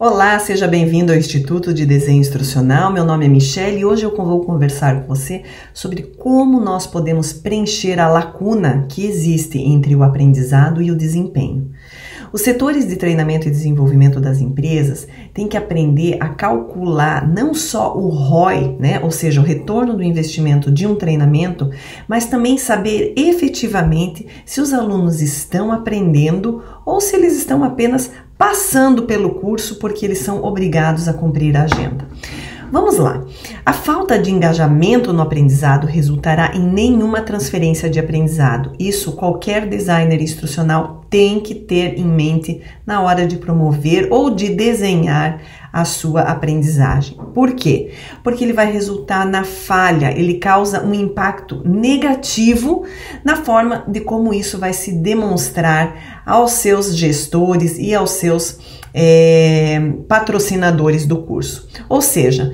Olá, seja bem-vindo ao Instituto de Desenho Instrucional. Meu nome é Michele e hoje eu vou conversar com você sobre como nós podemos preencher a lacuna que existe entre o aprendizado e o desempenho. Os setores de treinamento e desenvolvimento das empresas têm que aprender a calcular não só o ROI, ou seja, o retorno do investimento de um treinamento, mas também saber efetivamente se os alunos estão aprendendo ou se eles estão apenas passando pelo curso porque eles são obrigados a cumprir a agenda. Vamos lá. A falta de engajamento no aprendizado resultará em nenhuma transferência de aprendizado. Isso qualquer designer instrucional tem que ter em mente na hora de promover ou de desenhar a sua aprendizagem. Por quê? Porque ele vai resultar na falha, ele causa um impacto negativo na forma de como isso vai se demonstrar aos seus gestores e aos seus patrocinadores do curso. Ou seja,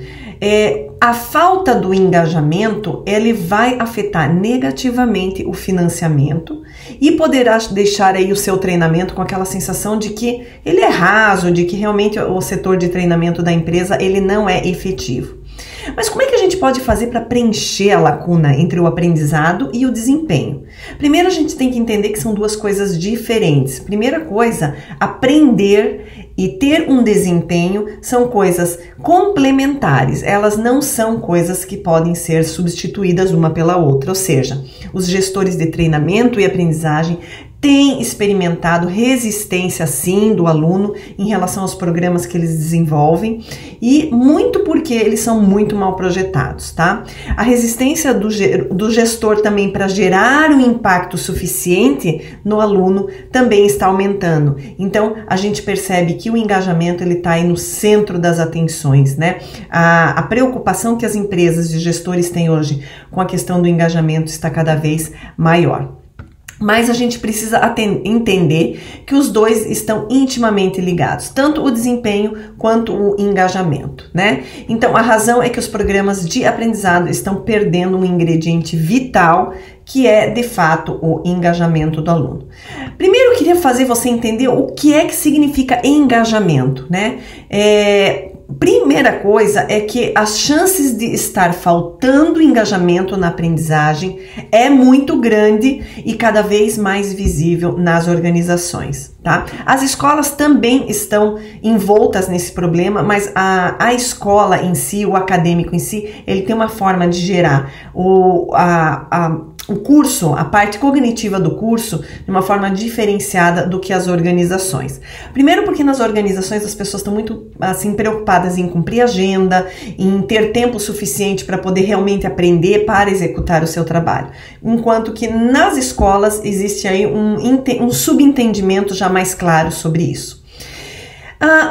a falta do engajamento, ele vai afetar negativamente o financiamento e poderá deixar aí o seu treinamento com aquela sensação de que ele é raso, de que realmente o setor de treinamento da empresa ele não é efetivo. Mas como é que a gente pode fazer para preencher a lacuna entre o aprendizado e o desempenho? Primeiro a gente tem que entender que são duas coisas diferentes. Primeira coisa, aprender e ter um desempenho são coisas complementares, elas não são coisas que podem ser substituídas uma pela outra, ou seja, os gestores de treinamento e aprendizagem têm experimentado resistência sim do aluno em relação aos programas que eles desenvolvem e muito porque eles são muito mal projetados, tá? A resistência do gestor também para gerar um impacto suficiente no aluno também está aumentando. Então a gente percebe que o engajamento ele está aí no centro das atenções, né? A preocupação que as empresas e gestores têm hoje com a questão do engajamento está cada vez maior. Mas a gente precisa entender que os dois estão intimamente ligados, tanto o desempenho quanto o engajamento, né? Então, a razão é que os programas de aprendizado estão perdendo um ingrediente vital, que é, de fato, o engajamento do aluno. Primeiro, eu queria fazer você entender o que é que significa engajamento, né? Primeira coisa é que as chances de estar faltando engajamento na aprendizagem é muito grande e cada vez mais visível nas organizações, tá? As escolas também estão envoltas nesse problema, mas a escola em si, o acadêmico em si, ele tem uma forma de gerar o curso, a parte cognitiva do curso, de uma forma diferenciada do que as organizações. Primeiro porque nas organizações as pessoas estão muito assim preocupadas em cumprir a agenda, em ter tempo suficiente para poder realmente aprender para executar o seu trabalho. Enquanto que nas escolas existe aí um subentendimento já mais claro sobre isso.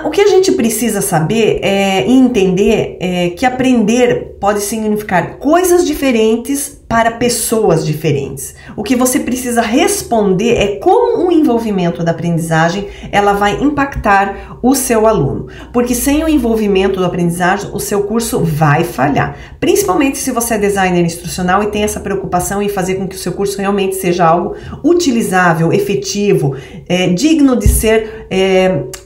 O que a gente precisa saber e entender é que aprender pode significar coisas diferentes para pessoas diferentes. O que você precisa responder é como o envolvimento da aprendizagem ela vai impactar o seu aluno. Porque sem o envolvimento da aprendizagem, o seu curso vai falhar. Principalmente se você é designer instrucional e tem essa preocupação em fazer com que o seu curso realmente seja algo utilizável, efetivo, digno de ser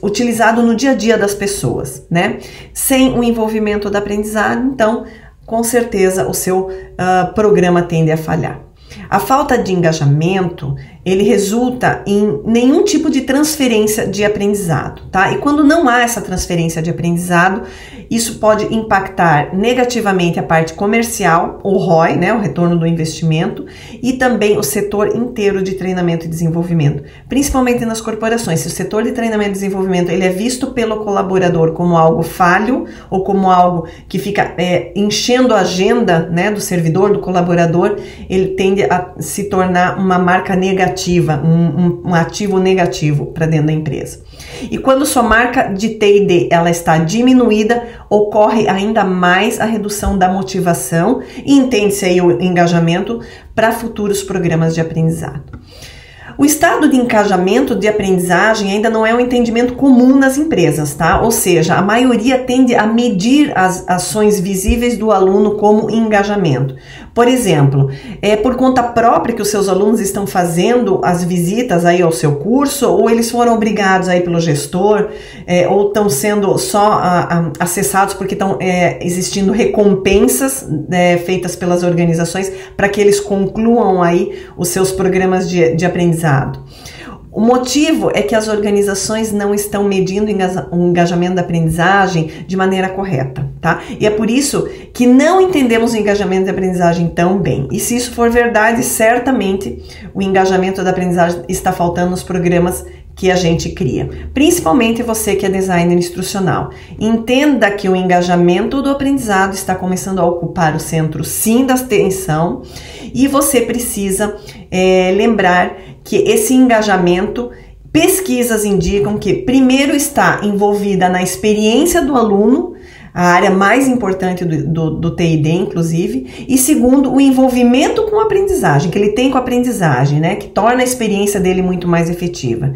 utilizado no dia a dia das pessoas, né? Sem o envolvimento da aprendizagem, então, com certeza o seu programa tende a falhar. A falta de engajamento, ele resulta em nenhum tipo de transferência de aprendizado, tá? E quando não há essa transferência de aprendizado, isso pode impactar negativamente a parte comercial, o ROI, né, o retorno do investimento, e também o setor inteiro de treinamento e desenvolvimento, principalmente nas corporações. Se o setor de treinamento e desenvolvimento ele é visto pelo colaborador como algo falho ou como algo que fica enchendo a agenda, né, do servidor, do colaborador, ele tende a se tornar uma marca negativa, um ativo negativo para dentro da empresa. E quando sua marca de T&D ela está diminuída, ocorre ainda mais a redução da motivação e entende-se aí o engajamento para futuros programas de aprendizado. O estado de engajamento de aprendizagem ainda não é um entendimento comum nas empresas, tá? Ou seja, a maioria tende a medir as ações visíveis do aluno como engajamento. Por exemplo, é por conta própria que os seus alunos estão fazendo as visitas aí ao seu curso, ou eles foram obrigados aí pelo gestor, ou estão sendo só acessados porque estão existindo recompensas feitas pelas organizações para que eles concluam aí os seus programas de aprendizado. O motivo é que as organizações não estão medindo o engajamento da aprendizagem de maneira correta, tá? E é por isso que não entendemos o engajamento da aprendizagem tão bem. E se isso for verdade, certamente o engajamento da aprendizagem está faltando nos programas que a gente cria. Principalmente você que é designer instrucional. Entenda que o engajamento do aprendizado está começando a ocupar o centro, sim, da atenção, e você precisa lembrar que esse engajamento, pesquisas indicam que primeiro está envolvida na experiência do aluno, a área mais importante do TID, inclusive, e segundo, o envolvimento com a aprendizagem, que ele tem com a aprendizagem, né, que torna a experiência dele muito mais efetiva.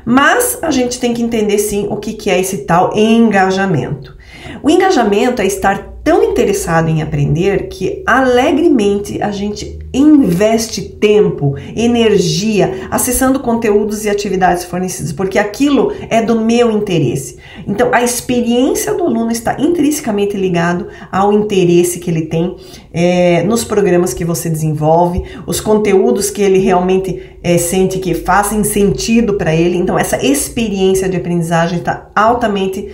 Mas a gente tem que entender, sim, o que é esse tal engajamento. O engajamento é estar tão interessado em aprender que alegremente a gente investe tempo, energia, acessando conteúdos e atividades fornecidas, porque aquilo é do meu interesse. Então, a experiência do aluno está intrinsecamente ligado ao interesse que ele tem nos programas que você desenvolve, os conteúdos que ele realmente sente que fazem sentido para ele. Então, essa experiência de aprendizagem está altamente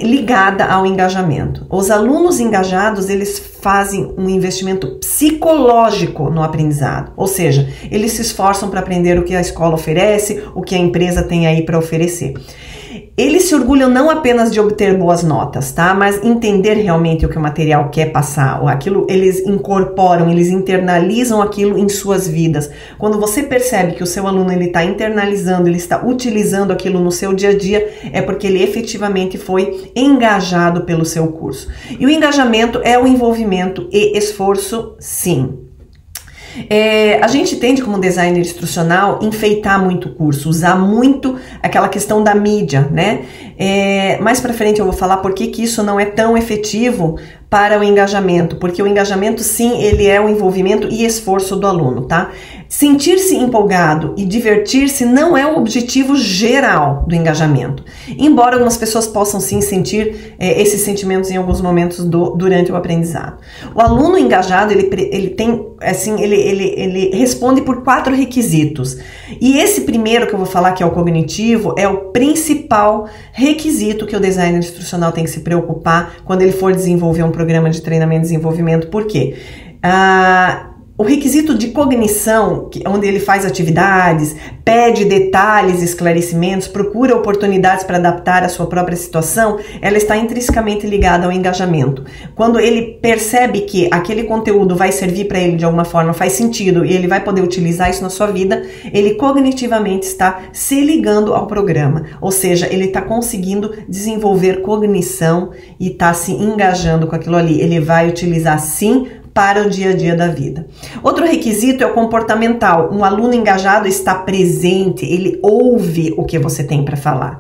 ligada ao engajamento. Os alunos engajados, eles fazem um investimento psicológico no aprendizado, ou seja, eles se esforçam para aprender o que a escola oferece, o que a empresa tem aí para oferecer. Eles se orgulham não apenas de obter boas notas, tá? Mas entender realmente o que o material quer passar, ou aquilo eles incorporam, eles internalizam aquilo em suas vidas. Quando você percebe que o seu aluno ele está internalizando, ele está utilizando aquilo no seu dia a dia, é porque ele efetivamente foi engajado pelo seu curso. E o engajamento é o envolvimento e esforço, sim. A gente tende, como designer instrucional, enfeitar muito o curso, usar muito aquela questão da mídia, né? Mais pra frente eu vou falar por que isso não é tão efetivo para o engajamento, porque o engajamento, sim, ele é o envolvimento e esforço do aluno, tá? Sentir-se empolgado e divertir-se não é o objetivo geral do engajamento, embora algumas pessoas possam sim sentir esses sentimentos em alguns momentos durante o aprendizado. O aluno engajado, ele tem, assim, ele responde por 4 requisitos, e esse primeiro que eu vou falar, que é o cognitivo, é o principal requisito que o designer instrucional tem que se preocupar quando ele for desenvolver um programa de treinamento e desenvolvimento. Por quê? O requisito de cognição, onde ele faz atividades, pede detalhes, esclarecimentos, procura oportunidades para adaptar a sua própria situação, ela está intrinsecamente ligada ao engajamento. Quando ele percebe que aquele conteúdo vai servir para ele de alguma forma, faz sentido e ele vai poder utilizar isso na sua vida, ele cognitivamente está se ligando ao programa, ou seja, ele está conseguindo desenvolver cognição e está se engajando com aquilo ali. Ele vai utilizar sim para o dia a dia da vida. Outro requisito é o comportamental. Um aluno engajado está presente, ele ouve o que você tem para falar.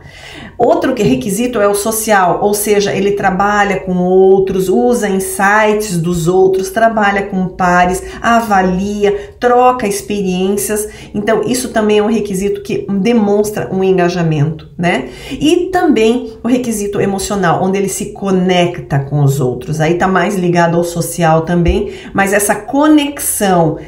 Outro requisito é o social, ou seja, ele trabalha com outros, usa insights dos outros, trabalha com pares, avalia, troca experiências. Então, isso também é um requisito que demonstra um engajamento, né? E também o requisito emocional, onde ele se conecta com os outros. Aí tá mais ligado ao social também, mas essa conexão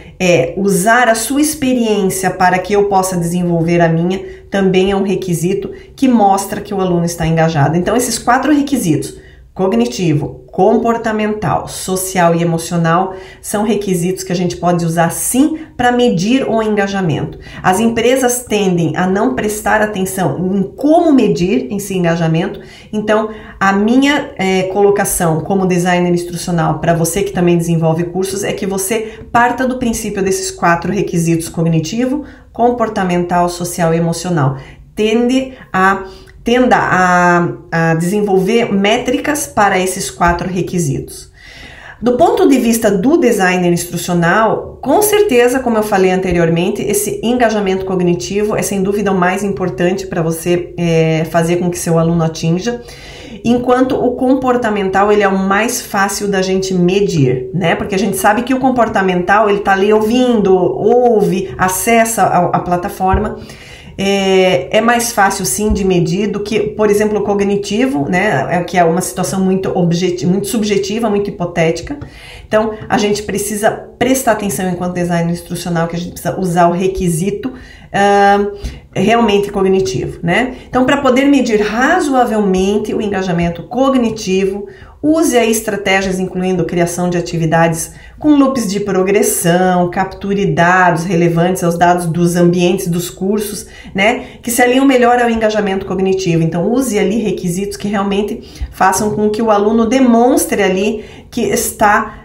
usar a sua experiência para que eu possa desenvolver a minha, também é um requisito que mostra que o aluno está engajado. Então, esses 4 requisitos, cognitivo, comportamental, social e emocional, são requisitos que a gente pode usar sim para medir o engajamento. As empresas tendem a não prestar atenção em como medir esse engajamento, então a minha colocação como designer instrucional para você que também desenvolve cursos é que você parta do princípio desses 4 requisitos: cognitivo, comportamental, social e emocional. Tenda a desenvolver métricas para esses 4 requisitos. Do ponto de vista do designer instrucional, com certeza, como eu falei anteriormente, esse engajamento cognitivo é sem dúvida o mais importante para você fazer com que seu aluno atinja. enquanto o comportamental ele é o mais fácil da gente medir, né? Porque a gente sabe que o comportamental ele tá ali ouvindo, ouve, acessa a plataforma. É mais fácil sim de medir do que, por exemplo, o cognitivo, né, que é uma situação muito subjetiva, muito hipotética. Então, a gente precisa prestar atenção enquanto designer instrucional, que a gente precisa usar o requisito realmente cognitivo, né? Então, para poder medir razoavelmente o engajamento cognitivo, use aí estratégias incluindo criação de atividades com loops de progressão, capture dados relevantes aos dados dos ambientes dos cursos, né, que se alinham melhor ao engajamento cognitivo. Então, use ali requisitos que realmente façam com que o aluno demonstre ali que está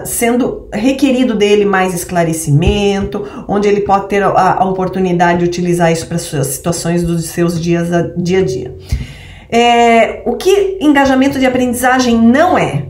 sendo requerido dele mais esclarecimento, onde ele pode ter a oportunidade de utilizar isso para as situações dos seus dia a dia. O que engajamento de aprendizagem não é?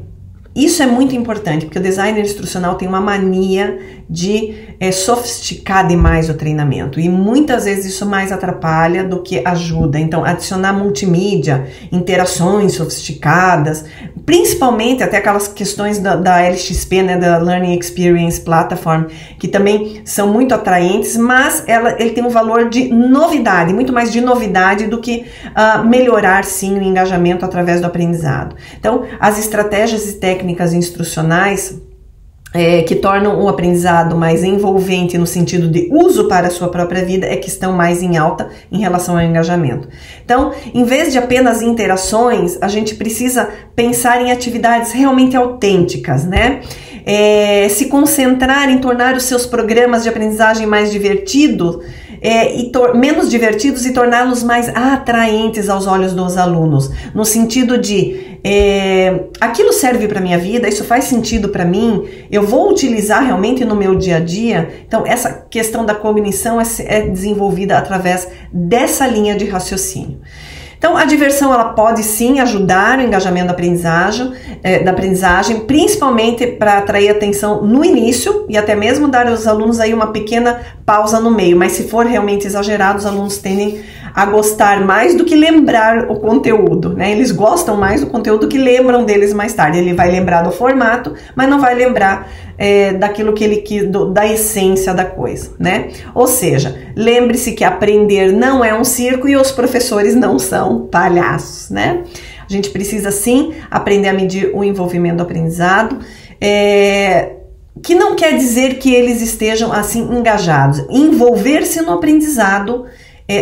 Isso é muito importante, porque o designer instrucional tem uma mania de sofisticar demais o treinamento, e muitas vezes isso mais atrapalha do que ajuda. Então, adicionar multimídia, interações sofisticadas, principalmente até aquelas questões da LXP, né, da Learning Experience Platform, que também são muito atraentes, mas ele tem um valor de novidade, muito mais de novidade do que melhorar sim o engajamento através do aprendizado. Então, as estratégias e técnicas instrucionais que tornam o aprendizado mais envolvente no sentido de uso para a sua própria vida é que estão mais em alta em relação ao engajamento. Então, em vez de apenas interações, a gente precisa pensar em atividades realmente autênticas, né? Se concentrar em tornar os seus programas de aprendizagem mais divertidos, menos divertidos e torná-los mais atraentes aos olhos dos alunos, no sentido de aquilo serve para minha vida, isso faz sentido para mim, eu vou utilizar realmente no meu dia a dia. Então, essa questão da cognição é desenvolvida através dessa linha de raciocínio. Então, a diversão ela pode sim ajudar o engajamento da aprendizagem, principalmente para atrair atenção no início e até mesmo dar aos alunos aí uma pequena pausa no meio, mas se for realmente exagerado, os alunos tendem a gostar mais do que lembrar o conteúdo, né? Eles gostam mais do conteúdo que lembram deles mais tarde. Ele vai lembrar do formato, mas não vai lembrar daquilo que ele quis, da essência da coisa, né? Ou seja, lembre-se que aprender não é um circo e os professores não são palhaços, né? A gente precisa sim aprender a medir o envolvimento do aprendizado, que não quer dizer que eles estejam assim engajados. Envolver-se no aprendizado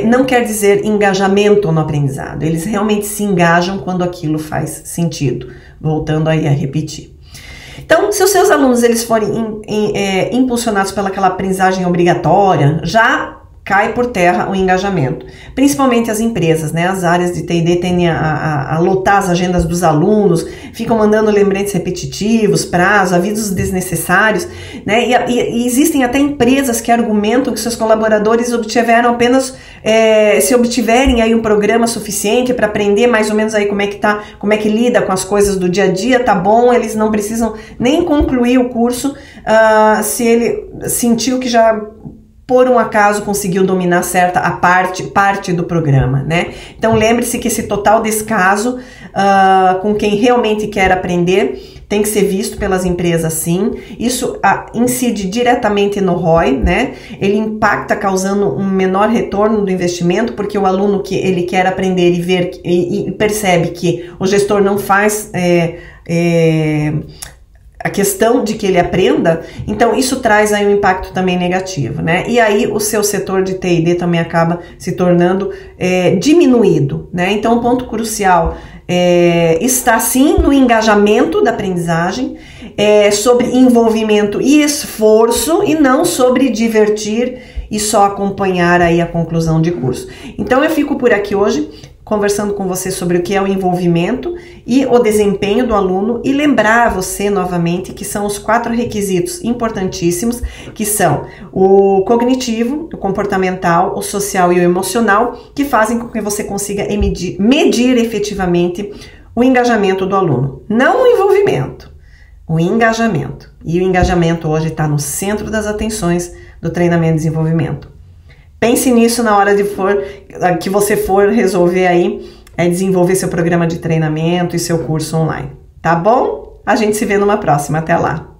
não quer dizer engajamento no aprendizado. Eles realmente se engajam quando aquilo faz sentido. Voltando aí a repetir. Então, se os seus alunos eles forem impulsionados pelaquela aprendizagem obrigatória, já cai por terra o engajamento. Principalmente as empresas, né? As áreas de T&D tendem a lotar as agendas dos alunos, ficam mandando lembretes repetitivos, prazos, avisos desnecessários, né? E existem até empresas que argumentam que seus colaboradores obtiveram apenas, se obtiverem aí um programa suficiente para aprender mais ou menos aí como é que lida com as coisas do dia a dia, tá bom, eles não precisam nem concluir o curso, se ele sentiu que já por um acaso conseguiu dominar a parte do programa, né? Então lembre-se que esse total descaso com quem realmente quer aprender tem que ser visto pelas empresas sim. Isso incide diretamente no ROI, né? Ele impacta causando um menor retorno do investimento, porque o aluno que ele quer aprender e ver e percebe que o gestor não faz a questão de que ele aprenda, então isso traz aí um impacto também negativo, né? E aí o seu setor de T&D também acaba se tornando diminuído, né? Então o ponto crucial está sim no engajamento da aprendizagem, sobre envolvimento e esforço, e não sobre divertir e só acompanhar aí a conclusão de curso. Então eu fico por aqui hoje, conversando com você sobre o que é o envolvimento e o desempenho do aluno, e lembrar você novamente que são os 4 requisitos importantíssimos, que são o cognitivo, o comportamental, o social e o emocional, que fazem com que você consiga medir efetivamente o engajamento do aluno. Não o envolvimento, o engajamento. E o engajamento hoje está no centro das atenções do treinamento e desenvolvimento. Pense nisso na hora que você for resolver aí é desenvolver seu programa de treinamento e seu curso online, tá bom? A gente se vê numa próxima, até lá!